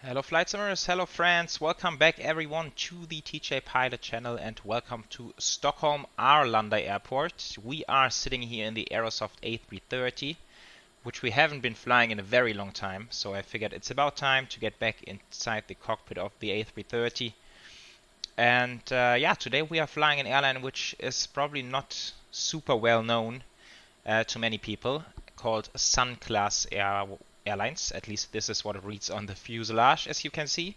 Hello flight simmers, hello friends, welcome back everyone to the TJ Pilot channel and welcome to Stockholm Arlanda Airport. We are sitting here in the Aerosoft A330, which we haven't been flying in a very long time, so I figured it's about time to get back inside the cockpit of the A330. And yeah, today we are flying an airline which is probably not super well known to many people, called Sunclass Airlines. At least this is what it reads on the fuselage, as you can see.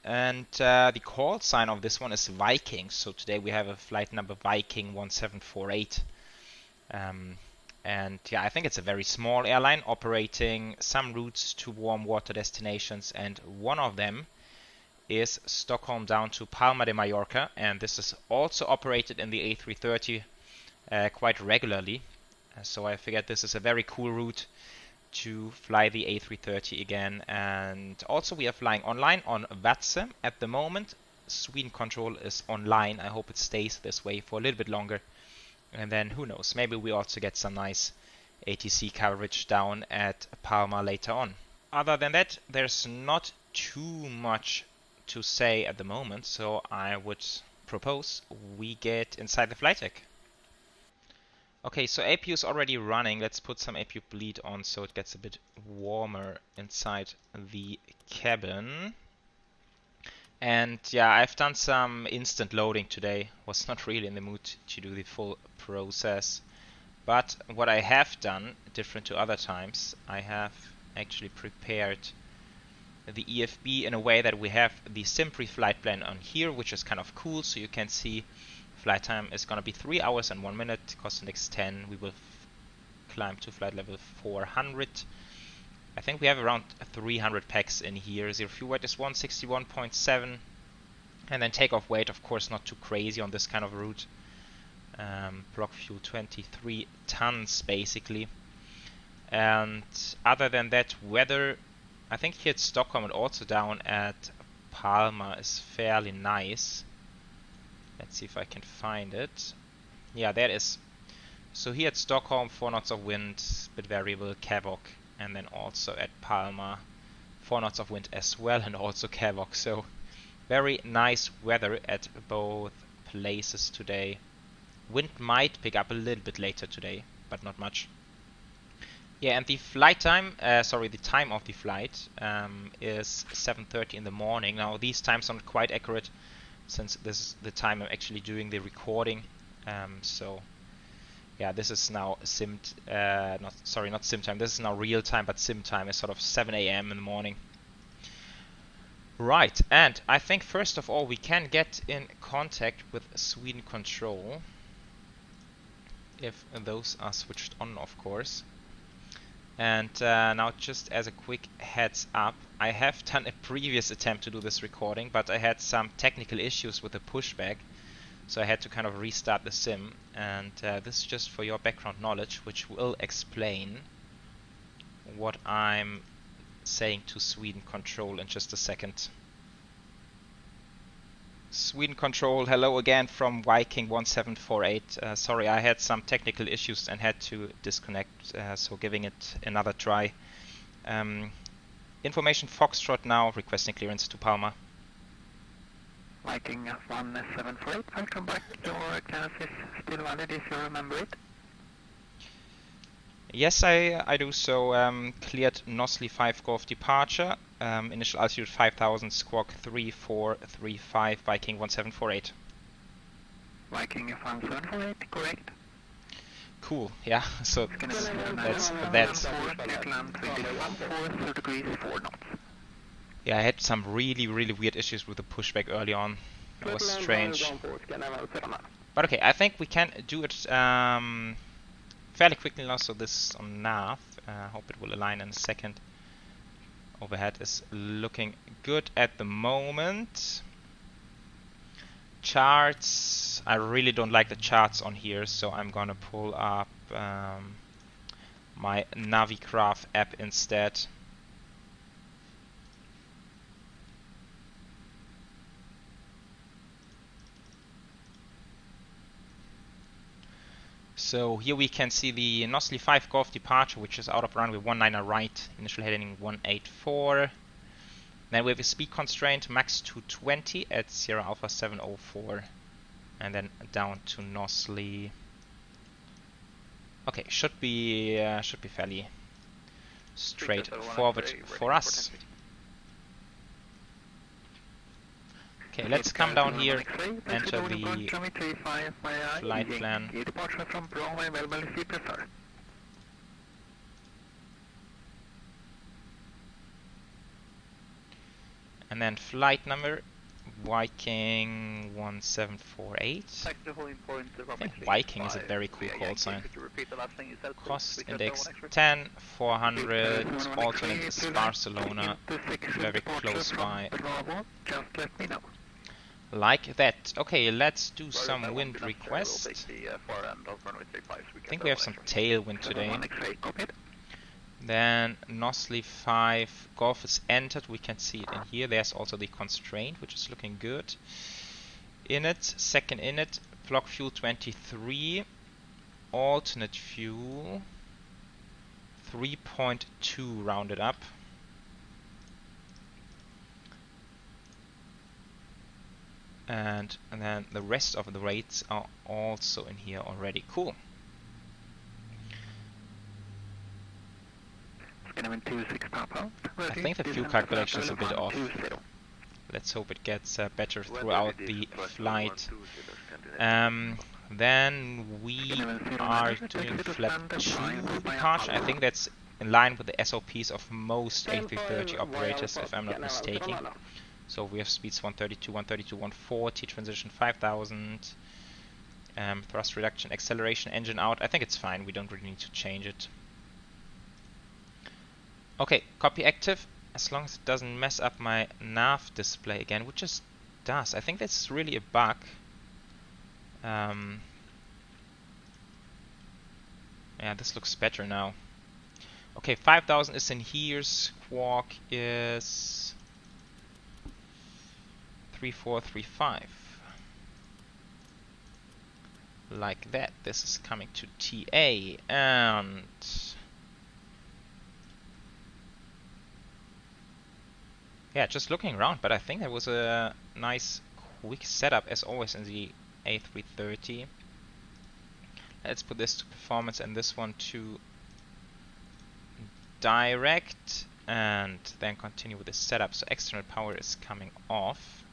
And the call sign of this one is Viking. So today we have a flight number Viking 1748. And yeah, I think it's a very small airline operating some routes to warm water destinations, and one of them is Stockholm down to Palma de Mallorca, and this is also operated in the A330 quite regularly. So I figured this is a very cool route to fly the A330 again. And also we are flying online on VATSIM at the moment. Sweden control is online. I hope it stays this way for a little bit longer. And then who knows, maybe we also get some nice ATC coverage down at Palma later on. Other than that, there's not too much to say at the moment, so I would propose we get inside the flight deck. Okay, so APU is already running. Let's put some APU bleed on so it gets a bit warmer inside the cabin. And yeah, I've done some instant loading today. Was not really in the mood to do the full process. But what I have done, different to other times, I have actually prepared the EFB in a way that we have the sim pre-flight plan on here, which is kind of cool. So you can see flight time is going to be 3 hours and 1 minute, cost index 10. We will climb to flight level 400. I think we have around 300 packs in here. Zero fuel weight is 161.7. And then takeoff weight, of course, not too crazy on this kind of route. Block fuel 23 tons basically. And other than that, weather, I think here at Stockholm and also down at Palma is fairly nice. Let's see if I can find it. Yeah, there it is. So here at Stockholm, 4 knots of wind, bit variable, Cavoc, and then also at Palma, 4 knots of wind as well, and also Cavoc. So very nice weather at both places today. Wind might pick up a little bit later today, but not much. Yeah, and the flight time, the time of the flight is 7:30 in the morning. Now these times are not quite accurate, since this is the time I'm actually doing the recording. So yeah, this is now not sim time. This is now real time, but sim time is sort of 7 a.m. in the morning. Right, and I think first of all we can get in contact with Sweden control, if those are switched on, of course. And now, just as a quick heads up, I have done a previous attempt to do this recording, but I had some technical issues with the pushback, so I had to kind of restart the sim. And this is just for your background knowledge, which will explain what I'm saying to Sweden control in just a second. Sweden control, hello again from Viking 1748. Sorry, I had some technical issues and had to disconnect, so giving it another try. Information Foxtrot now, requesting clearance to Palma. Viking 1748, welcome back. Your clearance is still valid if you remember it. Yes, I do so. Cleared Nosli 5 Golf departure. Initial altitude 5000, squawk 3435, Viking 1748. Viking 1748, correct. Cool, yeah, so that's that. Yeah, I had some really weird issues with the pushback early on. It was strange. But okay, I think we can do it fairly quickly now. So this is on nav. Hope it will align in a second. Overhead is looking good at the moment. Charts, I really don't like the charts on here, so I'm gonna pull up my Navigraph app instead. So here we can see the Nosli 5 Golf departure, which is out of runway 19 right, initial heading 184. Then we have a speed constraint, max 220 at Sierra Alpha 704. And then down to Nosli. Okay, should be fairly straightforward for us. Okay, let's come down here, enter the flight plan. And then flight number, Viking 1748. I think Viking is a very cool call sign. Cost index 10, 400, alternate is Barcelona, very close by. Like that. Okay, let's do some wind request. I think we have some tailwind today. Then Nosli 5, Golf is entered, we can see it in here. There's also the constraint, which is looking good. Init, second init, block fuel 23, alternate fuel 3.2 rounded up. And then the rest of the rates are also in here already. Cool. I think the fuel calculation is a bit off. Let's hope it gets better throughout the flight. Then we are doing flap 2 departure. I think that's in line with the SOPs of most A330 operators, if I'm not mistaken. So we have speeds 132, 132, 140, transition 5000, thrust reduction, acceleration, engine out. I think it's fine, we don't really need to change it. Okay, copy active, as long as it doesn't mess up my nav display again, which it does. I think that's really a bug. Yeah, this looks better now. Okay, 5000 is in here, squawk is 3435. Like that. This is coming to TA, and yeah, just looking around, but I think that was a nice quick setup as always in the A330. Let's put this to performance and this one to direct, and then continue with the setup. So external power is coming off.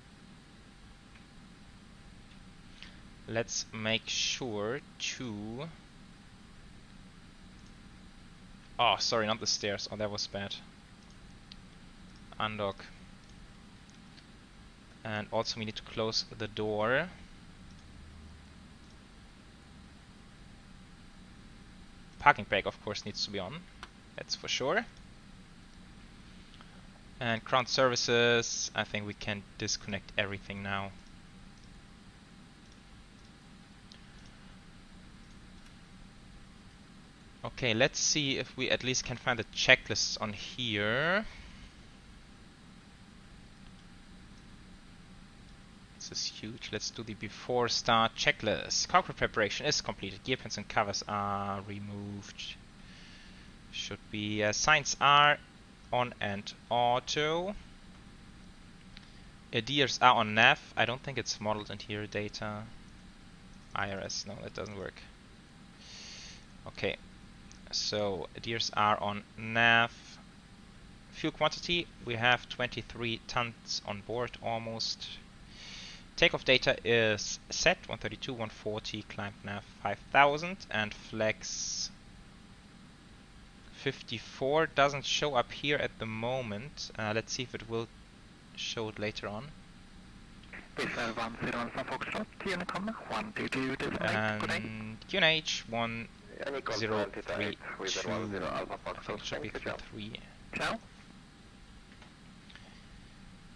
Let's make sure to... Oh, sorry, not the stairs. Oh, that was bad. Undock. And also we need to close the door. Parking brake, of course, needs to be on. That's for sure. And ground services, I think we can disconnect everything now. Okay, let's see if we at least can find the checklists on here. This is huge. Let's do the before start checklist. Cockpit preparation is completed. Gear pins and covers are removed. Should be signs are on and auto. Adheres are on nav. I don't think it's modeled interior data. IRS, no, that doesn't work. Okay, so adheres are on nav. Fuel quantity, we have 23 tons on board almost. Takeoff data is set 132, 140, climb nav 5000, and flex 54 doesn't show up here at the moment. Let's see if it will show it later on. And QNH 1032, I think it should be 33.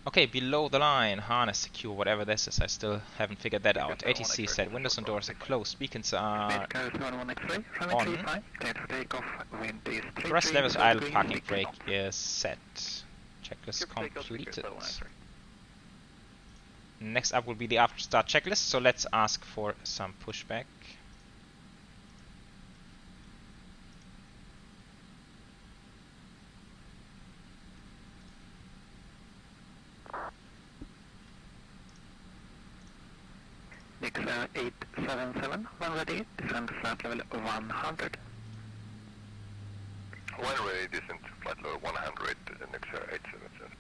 Okay, below the line, harness secure, whatever this is, I still haven't figured that out. ATC set, windows and doors are closed, beacons are on. Thrust levels idle, parking brake is set. Checklist completed. Next up will be the after start checklist, so let's ask for some pushback. Aircraft 877, when ready, descend flight level 100. When ready, descend to flight level 100, next 877.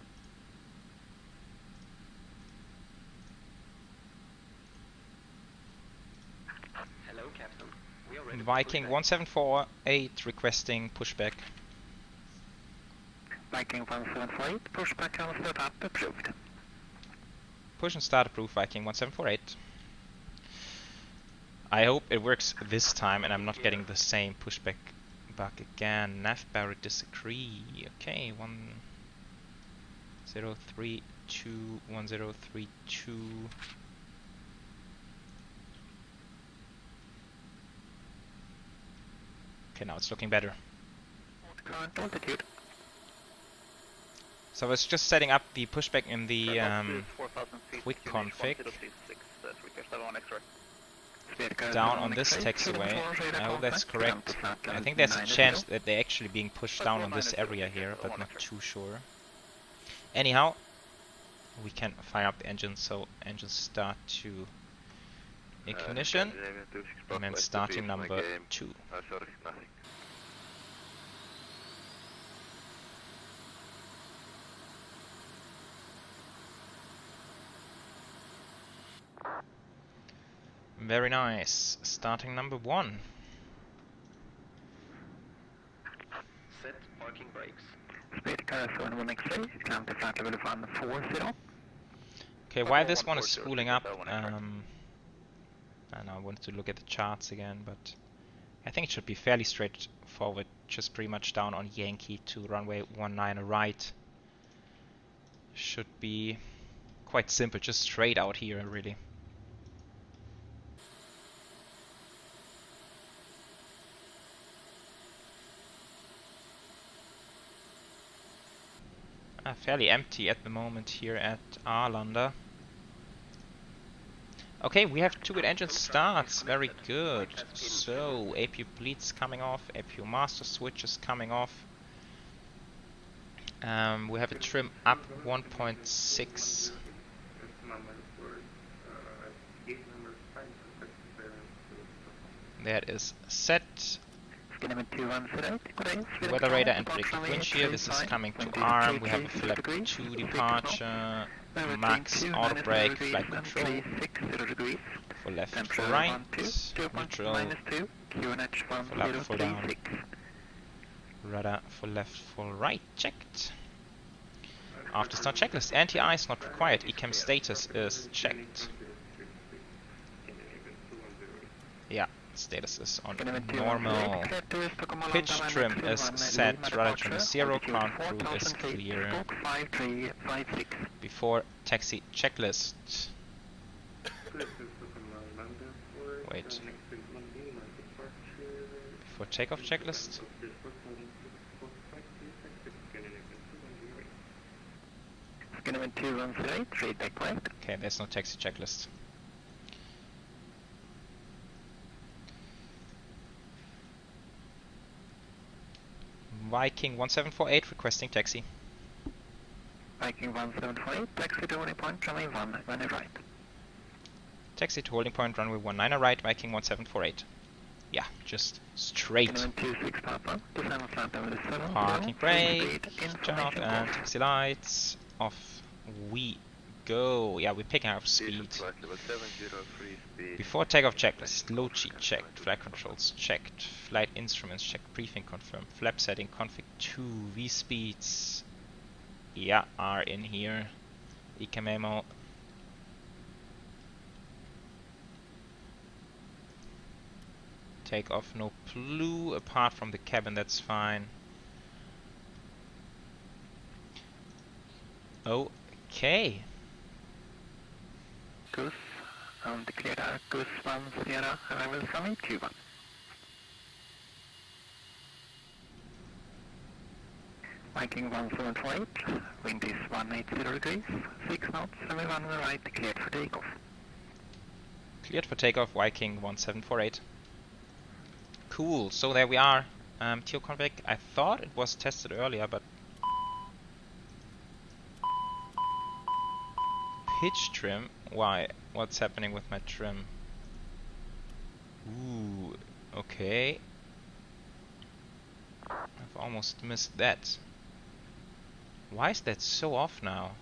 Hello, Captain. We are ready. Viking 1748 requesting pushback. Viking 1748, pushback and start up approved. Push and start approved, Viking 1748. I hope it works this time and I'm not getting the same pushback bug again. Nav barrier disagree. Okay, 1032, 1032. Okay, now it's looking better. Current altitude. So I was just setting up the pushback in the quick config down on this taxiway. I hope that's correct. I think there's a chance that they're actually being pushed down on this area here, but not too sure. Anyhow, we can fire up the engine, so engines start to ignition, and then starting number 2. Sorry, nothing. Very nice. Starting number 1. Set parking brakes. Speed car 71X3, climb to flight level 140. Okay, while this one is spooling up, and I wanted to look at the charts again, but I think it should be fairly straightforward, just pretty much down on Yankee to runway 19 right. Should be quite simple, just straight out here really. Fairly empty at the moment here at Arlanda. Okay, we have 2 good engine starts, very good. So, APU bleeds coming off, APU master switch is coming off. We have a trim up 1.6. That is set. Weather radar and predicted wind shear. This is coming to arm. We have a flap 2 departure. Max auto brake, flight control. For left, for right. Neutral. Full up, full down. Radar for left, full right. Checked. After start checklist. Anti-ice not required. ECAM status is checked. Yeah. Status is on normal. Pitch trim is set. Rudder trim is 0. Crown crew is clear. Before taxi checklist. Wait. Before takeoff checklist. Okay, there's no taxi checklist. Viking 1748 requesting taxi. Viking 1748, taxi to holding point, runway 19 right. Taxi to holding point, runway 19 right, Viking 1748. Yeah, just straight. Parking brake, turn off and taxi lights off we go. Yeah, we're picking up speed. Before takeoff checklist, load sheet checked, flight controls checked, flight instruments checked, briefing confirmed, flap setting config 2, V speeds, yeah, are in here, ECAM memo. Takeoff, no clue apart from the cabin, that's fine. Okay. Goose, declare Goose 1 Sierra, arrival from Cuba. Viking 1748, wind is 180 degrees, 6 knots, runway 1 right, cleared for takeoff. Cleared for takeoff, Viking 1748. Cool, so there we are. TO config, I thought it was tested earlier, but pitch trim, why? What's happening with my trim? Ooh, okay. I've almost missed that. Why is that so off now?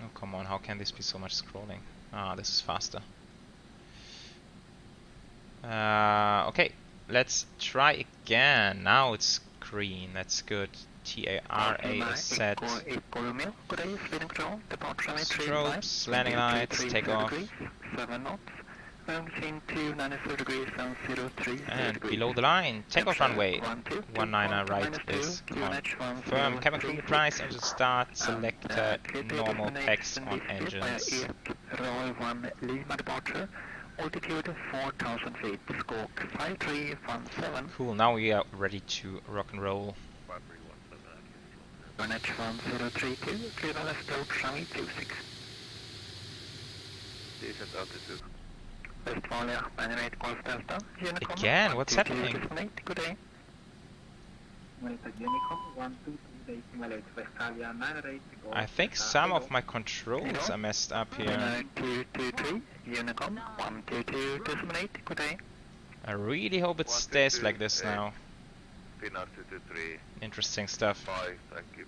Oh, come on, how can this be so much scrolling? Ah, this is faster. Okay, let's try again. Now it's green, that's good. TARA is set. Strobes, landing lights, takeoff. 7 knots. And below the line, takeoff runway. 19er right is confirmed. Cabin crew price, engine start, selected, normal packs on engines. Altitude 4,000 feet, squawk 5317. Cool, now we are ready to rock and roll. NH 1032, clear the left approach runway 26. Decent altitude. Westfalia, 98 Golf Delta. Unicom, Again, what's 122, happening? decimal 8, good day. I think some of my controls are messed up here. 223, Unicom, 122, decimal 8, good day. I really hope it stays like this now. Pin 223. Interesting stuff. 5, thank you.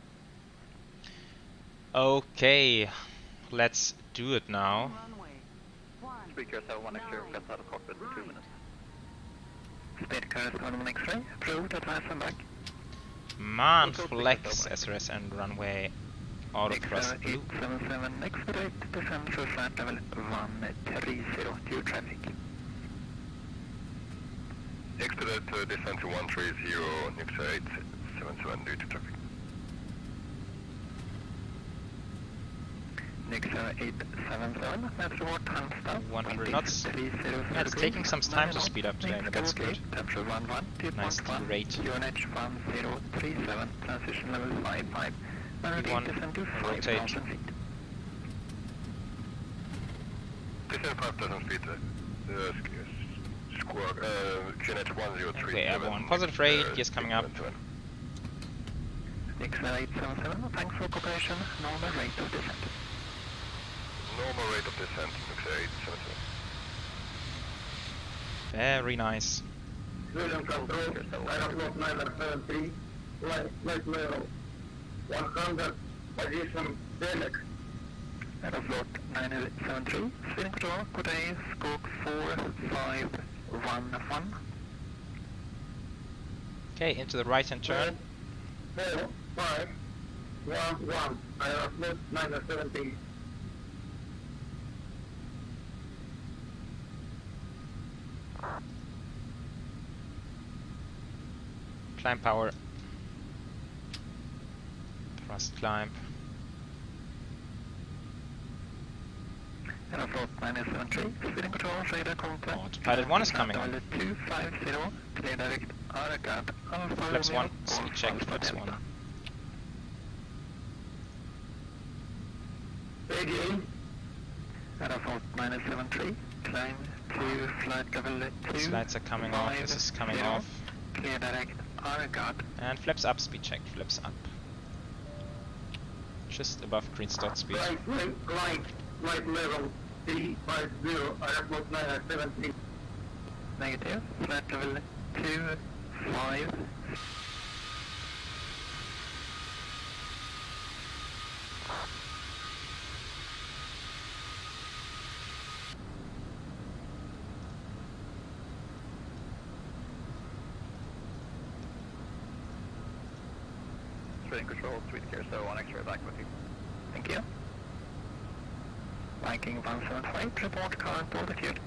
Okay, let's do it now. Speakers have 1 X-ray, left out of cockpit for 2 minutes. Speed corresponding 1 X-ray, approved, advance and back. Man, flex, SRS and runway, auto thrust blue. 877, expedite, descend through flight level 130, due traffic. Expedite descent to 130, Nixer 877 due to traffic. Nixer 877, that's what time stop. 100 knots. Yeah, it's taking some time to speed up today, but that's good. Nice T rate. UNH 1037, transition level 55. Descend to 5,000 feet. Descent 5,000 feet. Squawk, QNH 103. Okay, everyone. Positive rate, gears coming up. Nixer 877, thanks for cooperation. Normal rate of descent. Normal rate of descent, Nixer 877. Very nice. William control, Aerosoft 973, flight level 100, position Phoenix. Aerosoft 973, speeding control, good day, squawk 4511. Okay, into the right hand turn. 4511, Aerosoft 970. Climb power. Thrust climb. Aerosoft 973, speeding control, radar contact. Autopilot 1 is coming on. 250, clear direct, ARCAD, Alpha Flaps 1, Romeo, speed check, Alpha flaps Delta. 1. Again, Aerosoft 973, climb to flight level 2. These lights are coming off, this is coming off. Clear direct, ARCAD. And flaps up, speed check, flaps up. Just above green start speed. flight level 350, Aerosoft 970. Negative, flight level 25. Speeding control, 3 to so 1 X-ray back with you. Thank you. Viking 1748, report current altitude.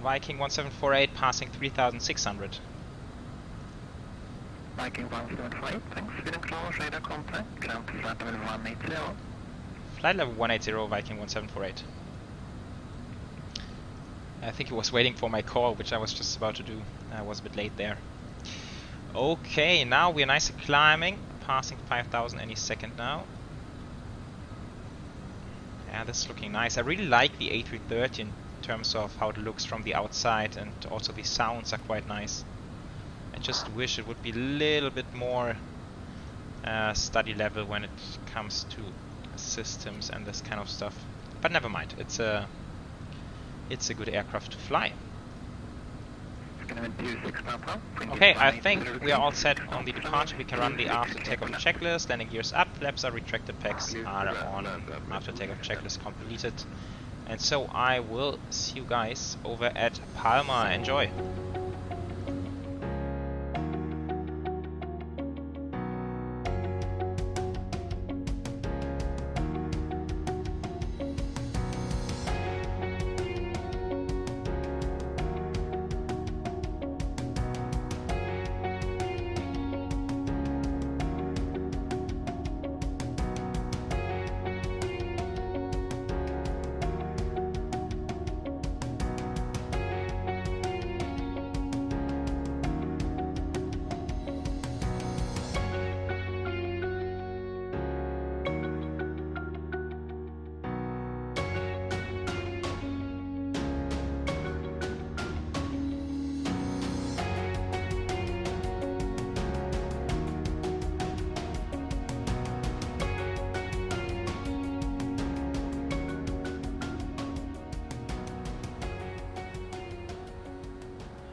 Viking 1748 passing 3600. Viking 1748, thanks. Speeding control, radar contact, climb to flight level 180. Flight level 180, Viking 1748. I think he was waiting for my call, which I was just about to do. I was a bit late there. Okay, now we're nice and climbing, passing 5000 any second now. Yeah, this is looking nice. I really like the A330 in terms of how it looks from the outside, and also the sounds are quite nice. I just wish it would be a little bit more study level when it comes to systems and this kind of stuff. But never mind, it's a good aircraft to fly. Okay, I think we are all set on the departure. We can run the after takeoff checklist. Landing gears up, flaps are retracted, packs are on. After takeoff checklist completed. And so I will see you guys over at Palma. Enjoy!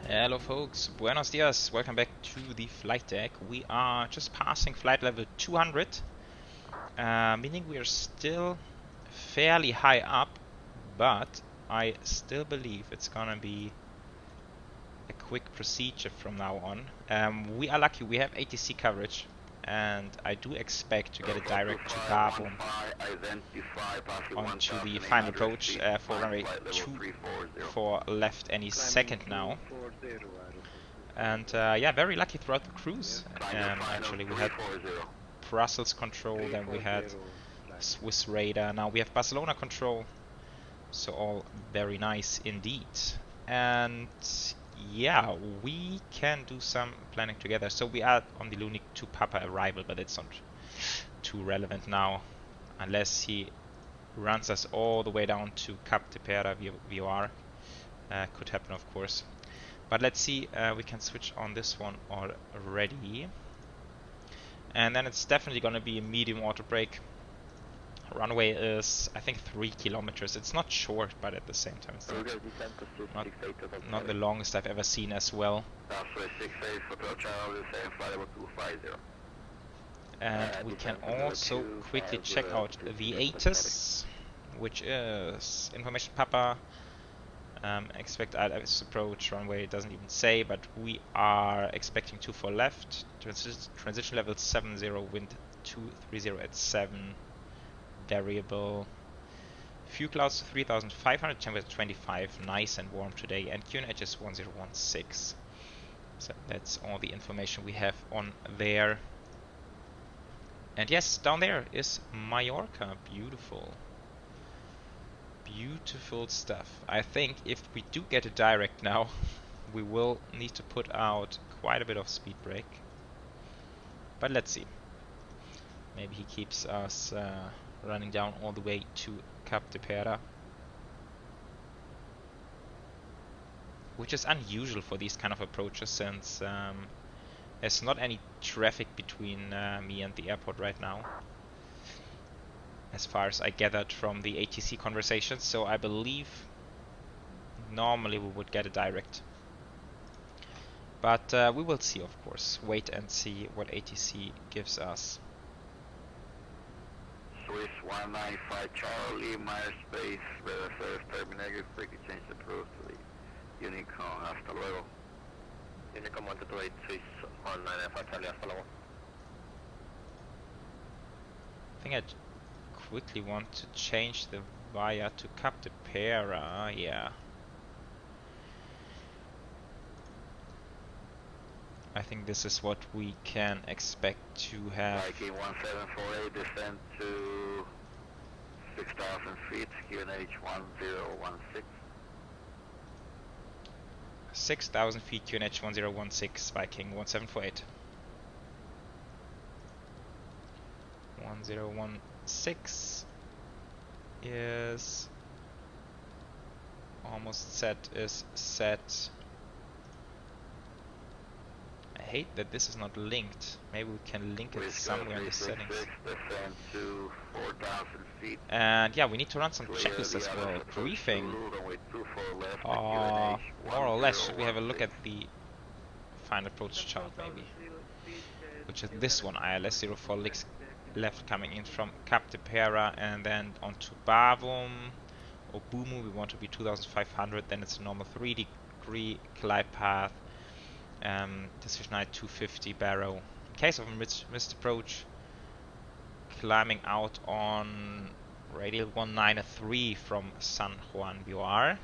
Hello folks, buenos dias, welcome back to the flight deck. We are just passing flight level 200, meaning we are still fairly high up, but I still believe it's gonna be a quick procedure from now on. We are lucky, we have ATC coverage, and I do expect to get a direct to Gabo onto the final approach for runway 24 left any second now. And yeah, very lucky throughout the cruise. Actually, we had Brussels control, then we had Swiss radar, now we have Barcelona control. So all very nice indeed. And yeah, we can do some planning together. So we are on the Lunik 2 Papa arrival, but it's not too relevant now, unless he runs us all the way down to Cap de Pera VOR. Could happen, of course. But let's see, we can switch on this one already. And then it's definitely going to be a medium auto brake. Runway is, I think, 3 kilometers. It's not short, but at the same time it's not the longest I've ever seen as well. And we can also quickly check out the ATIS, which is information Papa. Expect ILS approach, runway doesn't even say, but we are expecting 24 left. Transition level 70, wind 230 at 7. Variable. Fuel clouds 3500, temperature 25, nice and warm today, and QNH is 1016. So that's all the information we have on there. And yes, down there is Mallorca. Beautiful. Beautiful stuff. I think if we do get a direct now, we will need to put out quite a bit of speed brake. But let's see. Maybe he keeps us running down all the way to Cap de Pera, which is unusual for these kind of approaches, since there's not any traffic between me and the airport right now, as far as I gathered from the ATC conversations. So I believe normally we would get a direct, but we will see, of course. Wait and see what ATC gives us. Swiss 195 Charlie, Meyer Space, Service Terminator, quickly change the approach to the Unicom, hasta luego. Unicom 128 Swiss 195 Charlie, hasta luego. I think I quickly want to change the via to Cap de Pera, yeah. I think this is what we can expect to have. Viking 1748, descend to 6,000 feet, QNH 1016. 6,000 feet, QNH 1016, Viking 1748. 1016 is almost set, is set. I hate that this is not linked. Maybe we can link it somewhere in the settings. Descend to 4,000 feet. And yeah, we need to run some checklists as well. Briefing. More or less, should we have a look at the final approach chart maybe? Which is this one, ILS 04 left coming in from Cap de Pera and then onto Bavum. Obumu, we want to be 2500, then it's a normal 3-degree glide path. Decision height 250 barrow. In case of a missed approach, climbing out on radial 193 from San Juan Bior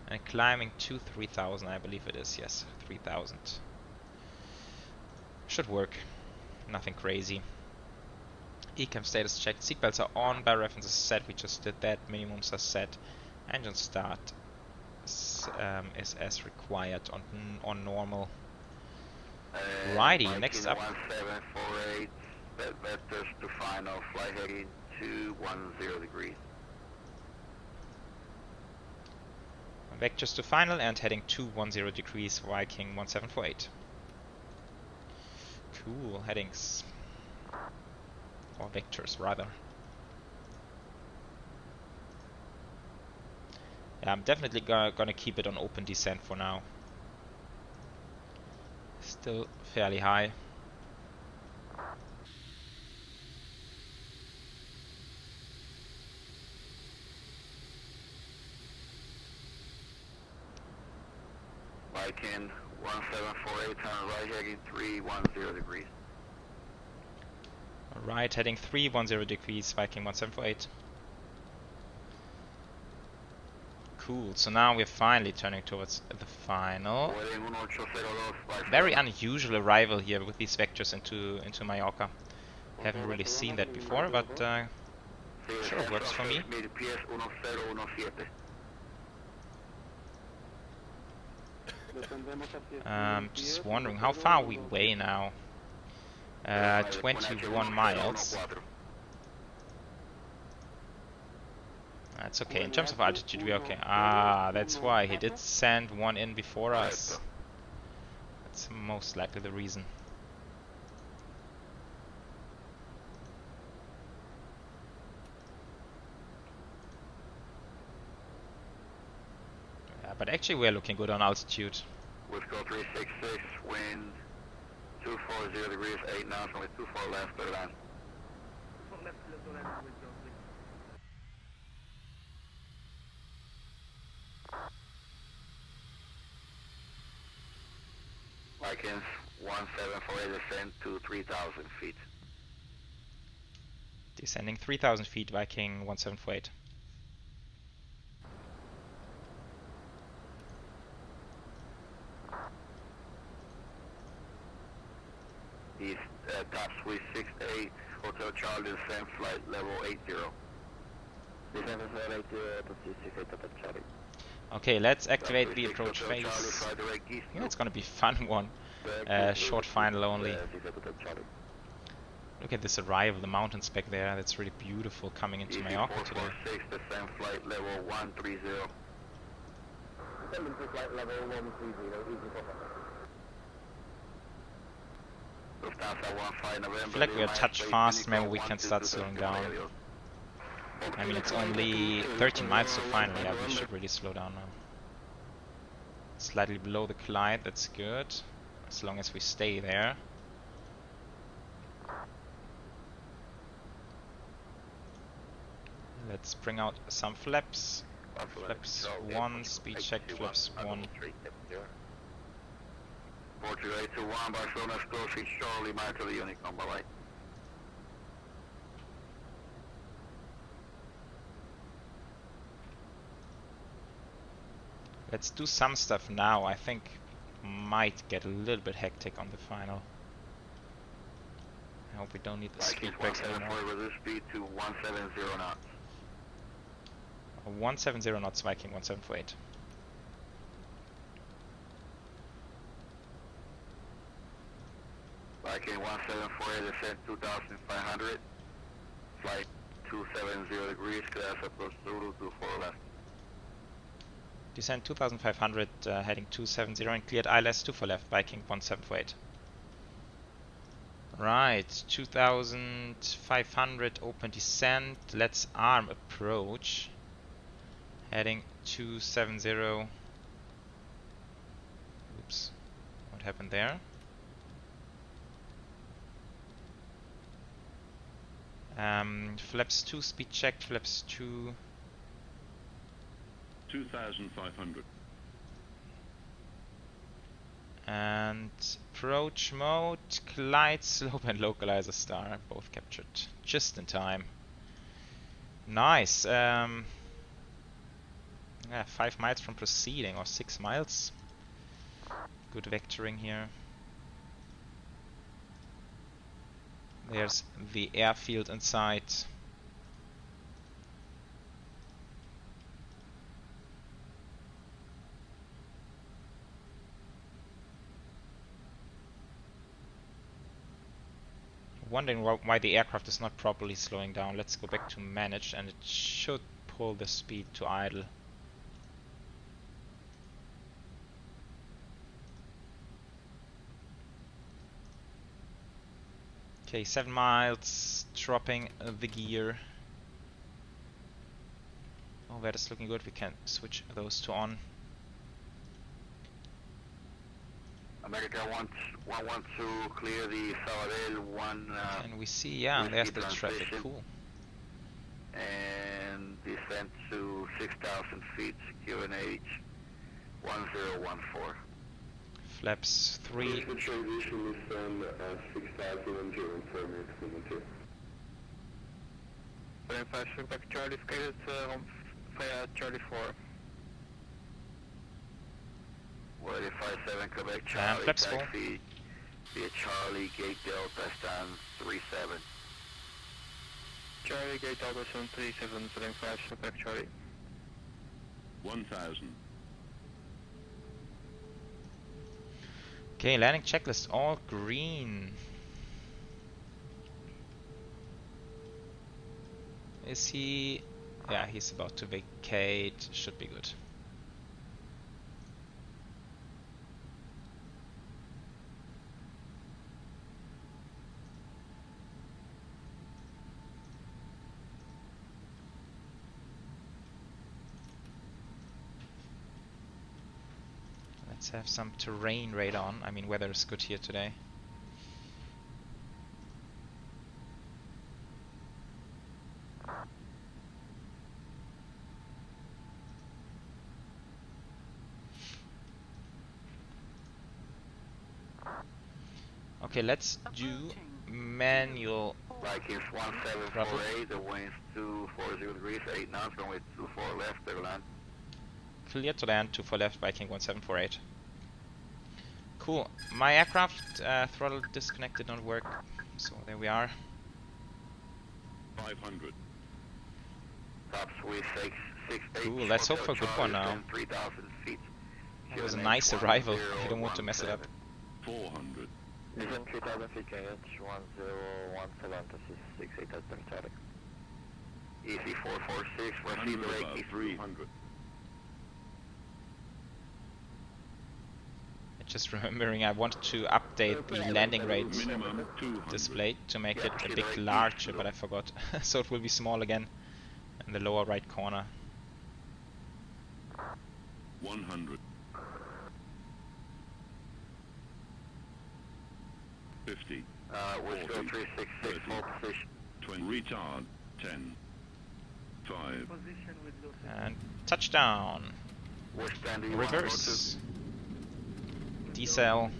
and climbing to 3000, I believe it is, yes, 3000. Should work, nothing crazy. Ecam status checked, seatbelts are on, barrel references set, we just did that, minimums are set, engine start is as required on normal. Righty, next up. 1748, vectors to final, fly heading 210 degrees. Vectors to final and heading 210 degrees, Viking 1748. Cool, headings. Or vectors, rather. Yeah, I'm definitely gonna keep it on open descent for now. Still fairly high. Viking 1748, turn right heading 310 degrees. Right, heading 310 degrees, Viking 1748. Cool, so now we're finally turning towards the final. Very unusual arrival here with these vectors into Mallorca. Haven't really seen that before, but sure works for me. Just wondering how far we weigh now. 21 miles. That's okay. In terms of altitude, we're okay. Ah, that's why he did send one in before us. That's most likely the reason. Yeah, but actually we're looking good on altitude. Wisco 366, wind 240 degrees, 8 knots, only 24 left, clear land. Vikings 1748, descend to 3,000 feet. Descending 3,000 feet, Viking 1748. East, top suite 68, Hotel Charlie, descend flight level 80. Descend flight 80, Okay, let's activate the approach phase. Yeah, it's gonna be a fun one. Short final only. Look at this arrival, the mountains back there. That's really beautiful coming into Mallorca today. Descend flight level 130. Descend flight level 130. I feel like we are a touch fast, maybe we can start slowing down. I mean, it's only 13 miles to final, yeah, we should really slow down now. Slightly below the glide, that's good, as long as we stay there. Let's bring out some flaps. Flaps 1, speed check, flaps 1. Portugal 821, Barcelona, Scotia, Charlie, monitor the Unicom, bye-bye. Let's do some stuff now. I think might get a little bit hectic on the final. I hope we don't need the speed brakes anymore. Reduce speed to 170 knots. 170 knots, Viking 1748. Viking 1748, descend 2,500. Flight 270 degrees, class approach Zulu 24 left. Descend 2,500, heading 270 and cleared ILS 24 left, Viking 1748. Right, 2500 open descent. Let's arm approach. Heading 270. Oops, what happened there? Flaps 2 speed checked, flaps 2. 2500. And approach mode, glide slope and localizer star, both captured just in time. Nice. Yeah, 5 miles from proceeding, or 6 miles. Good vectoring here. There's the airfield inside. Wondering why the aircraft is not properly slowing down. Let's go back to manage, and it should pull the speed to idle. Okay, 7 miles, dropping the gear. Oh, that is looking good. We can switch those two on. America 112, clear the Sabadell 1. And we see, yeah, there's the traffic. transition. Cool. And descent to 6,000 feet, QNH 1014. Flaps 3. The transition is on 6,000 and 0 minutes from the 2. Back Charlie, scheduled via Charlie 4. Well, 57 Quebec Charlie, flaps 4. taxi via Charlie, Gate Delta, stand 37. Charlie, Gate Delta 737, 75, back Charlie. 1000. Okay, landing checklist all green. Is he? Yeah, he's about to vacate. Should be good. Let's have some terrain radar on. I mean, weather is good here today. Okay, let's do manual. Vikings 1748, the wind's 240 degrees, 8 knots, runway 24 left, clear land. Clear to land, 24 left, Viking 1748. Cool. My aircraft throttle disconnect did not work, so there we are. 500. Top sweep 668. Cool, let's hope for a good one now. 3,000 feet. It was a nice arrival. I don't want to mess it up. 400. Descent 3,000 feet, KH 1017 to 68 at Democratic. EC 446, receive the rate, EC 300. Just remembering I wanted to update the landing rate Minimum 200. display to make it a bit larger, but I forgot. So it will be small again in the lower right corner. 100. 50. West 366, full position. 20. Retard. 10. 5. And touchdown. West standing Reverse. Decel.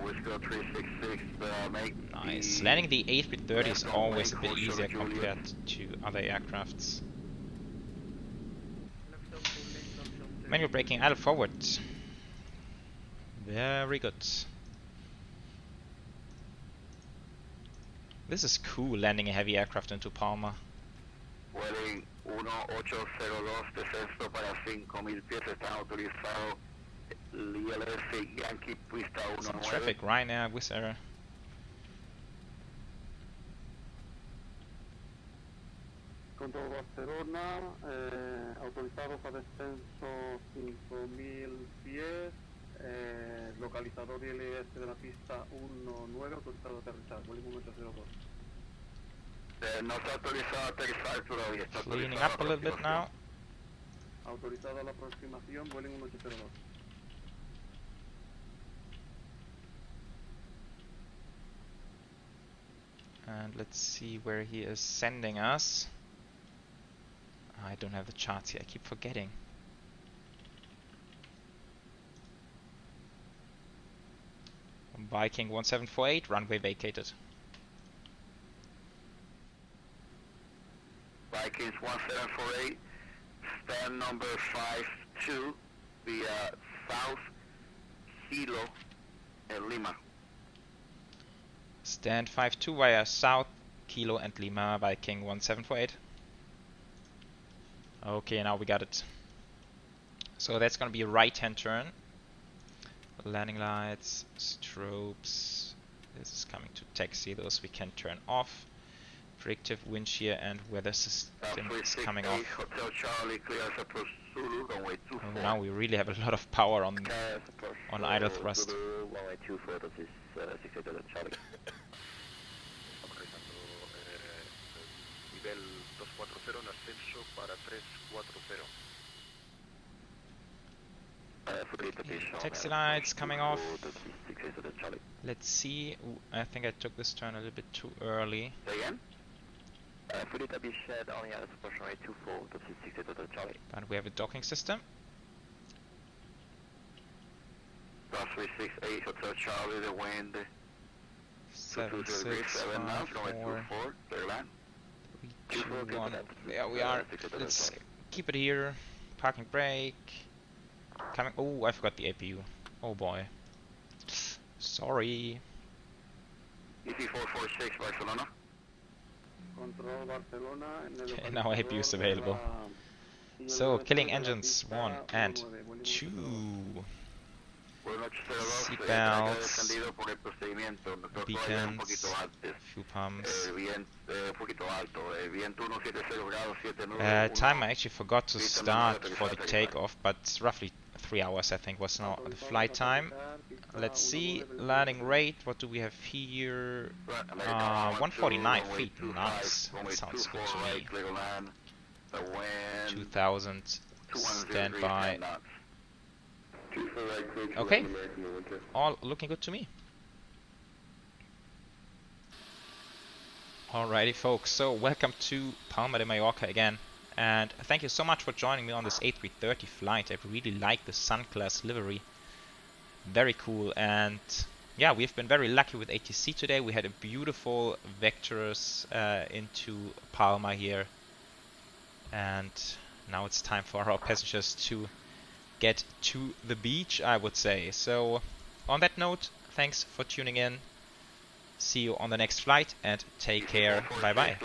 West 366, make Nice. Landing the A330 is always a bit easier compared to other aircrafts. Manual braking, idle forward. Very good. This is cool, landing a heavy aircraft into Palma. Vueling 1802, descenso para 5,000 pies, está autorizado ILS Yankee pista Some 19. traffic, Ryanair, Wizz Air. Control Barcelona, autorizados a descenso 5000 pies, localizador ILS de la pista 19, autorizado a aterrizar, vuelo 102. No está autorizado a aterrizar todavía, está Cleaning autorizado up a little bit now. Autorizado a la aproximación, vuelo 1802. And let's see where he is sending us. I don't have the charts here, I keep forgetting. Viking 1748, runway vacated. Vikings 1748, stand number 52 via South Kilo and Lima. Stand 52 via South Kilo and Lima, Viking 1748. Okay, now we got it. So that's gonna be a right hand turn. Landing lights, strobes. This is coming to taxi, those we can turn off. Predictive wind shear and weather system is coming off. Hotel Charlie, clear approach Zulu, runway 24. Oh, now we really have a lot of power on idle thrust. Zulu, runway 24, that is 68 Charlie. Nivel 240 en ascenso para 340. Taxi lights coming off. Let's see. Ooh, I think I took this turn a little bit too early. Again? Fulita be shed on the approach runway 24, that is 68 Charlie. But we have a docking system. 368 Hotel Charlie, the wind 764, 321. There we are. Let's keep it here. Parking brake. Coming. Oh, I forgot the APU. Oh boy. Sorry. ET446 Barcelona. Control Barcelona. Okay, now APU is available. So, killing engines 1 and 2. Seatbelts, beacons, fuel pumps. Time I actually forgot to start for the takeoff, but it's roughly 3 hours I think was now the flight time. Let's see, landing rate, what do we have here? 149 feet, nice, that sounds good to me. 2000, standby. Okay, all looking good to me. Alrighty folks, so welcome to Palma de Mallorca again, and thank you so much for joining me on this A330 flight. I really like the Sunclass livery, very cool, and yeah, we've been very lucky with ATC today. We had a beautiful vectors into Palma here, and now it's time for our passengers to get to the beach, I would say. So on that note, thanks for tuning in. See you on the next flight and take care. Bye bye.